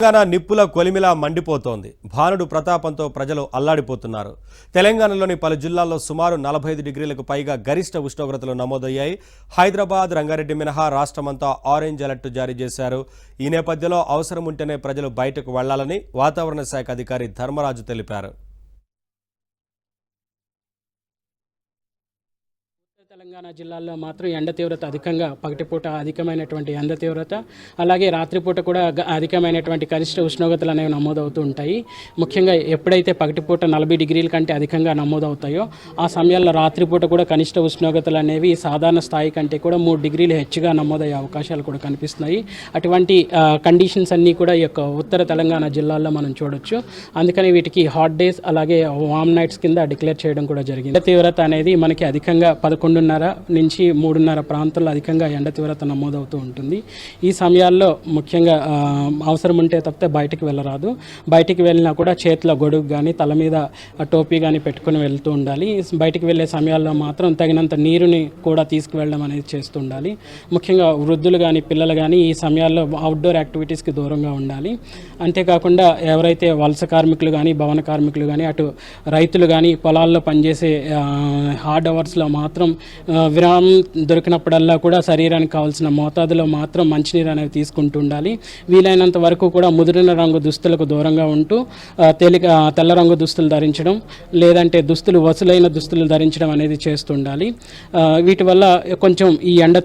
తెలంగాణ నిప్పుల కొలిమిలా మండిపోతోంది. భానుడు ప్రతాపంతో ప్రజలు అల్లాడిపోతున్నారు. తెలంగాణలోని పలు జిల్లాల్లో సుమారు 45 డిగ్రీలకు పైగా గరిష్ట ఉష్ణోగ్రతలు నమోదయ్యాయి. హైదరాబాద్, రంగారెడ్డి మినహా రాష్ట్రమంతా ఆరెంజ్ అలర్ట్ జారీ చేశారు. ఈ నేపథ్యంలో అవసరం ఉంటేనే ప్రజలు బయటకు వెళ్లాలని వాతావరణ శాఖ అధికారి ధర్మరాజు తెలిపారు. తెలంగాణ జిల్లాల్లో మాత్రం ఎండ తీవ్రత అధికంగా, పగటిపూట అధికమైనటువంటి ఎండ తీవ్రత, అలాగే రాత్రిపూట కూడా అధికమైనటువంటి కనిష్ట ఉష్ణోగ్రతలు అనేవి నమోదవుతూ ఉంటాయి. ముఖ్యంగా ఎప్పుడైతే పగటిపూట 40 డిగ్రీల కంటే అధికంగా నమోదవుతాయో ఆ సమయాల్లో రాత్రిపూట కూడా కనిష్ట ఉష్ణోగ్రతలు అనేవి సాధారణ స్థాయి కంటే కూడా 3 డిగ్రీలు హెచ్చుగా నమోదయ్యే అవకాశాలు కూడా కనిపిస్తున్నాయి. అటువంటి కండిషన్స్ అన్నీ కూడా ఈ యొక్క ఉత్తర తెలంగాణ జిల్లాల్లో మనం చూడొచ్చు. అందుకని వీటికి హాట్ డేస్ అలాగే వామ్ నైట్స్ కింద డిక్లేర్ చేయడం కూడా జరిగింది. ఎండ తీవ్రత అనేది మనకి అధికంగా 11:30 నుంచి 3:30 ప్రాంతాల్లో అధికంగా ఎండ తీవ్రత నమోదవుతూ ఉంటుంది. ఈ సమయాల్లో ముఖ్యంగా అవసరం ఉంటే తప్పితే బయటికి వెళ్ళరాదు. బయటికి వెళ్ళినా కూడా చేతిలో గొడుగు కానీ తల మీద టోపీ కానీ పెట్టుకుని వెళ్తూ ఉండాలి. బయటికి వెళ్ళే సమయాల్లో మాత్రం తగినంత నీరుని కూడా తీసుకువెళ్ళడం అనేది చేస్తూ ఉండాలి. ముఖ్యంగా వృద్ధులు కానీ పిల్లలు కానీ ఈ సమయాల్లో అవుట్డోర్ యాక్టివిటీస్కి దూరంగా ఉండాలి. అంతేకాకుండా ఎవరైతే వలస కార్మికులు కానీ భవన కార్మికులు కానీ అటు రైతులు కానీ పొలాల్లో పనిచేసే హార్డ్ అవర్స్లో మాత్రం విరామం దొరికినప్పుడల్లా కూడా శరీరానికి కావాల్సిన మోతాదులో మాత్రం మంచినీరు అనేవి తీసుకుంటూ ఉండాలి. వీలైనంత వరకు కూడా ముదిరిన రంగు దుస్తులకు దూరంగా ఉంటూ తెల్ల రంగు దుస్తులు ధరించడం లేదంటే వసులైన దుస్తులు ధరించడం అనేది చేస్తుండాలి. వీటి వల్ల కొంచెం ఈ ఎండ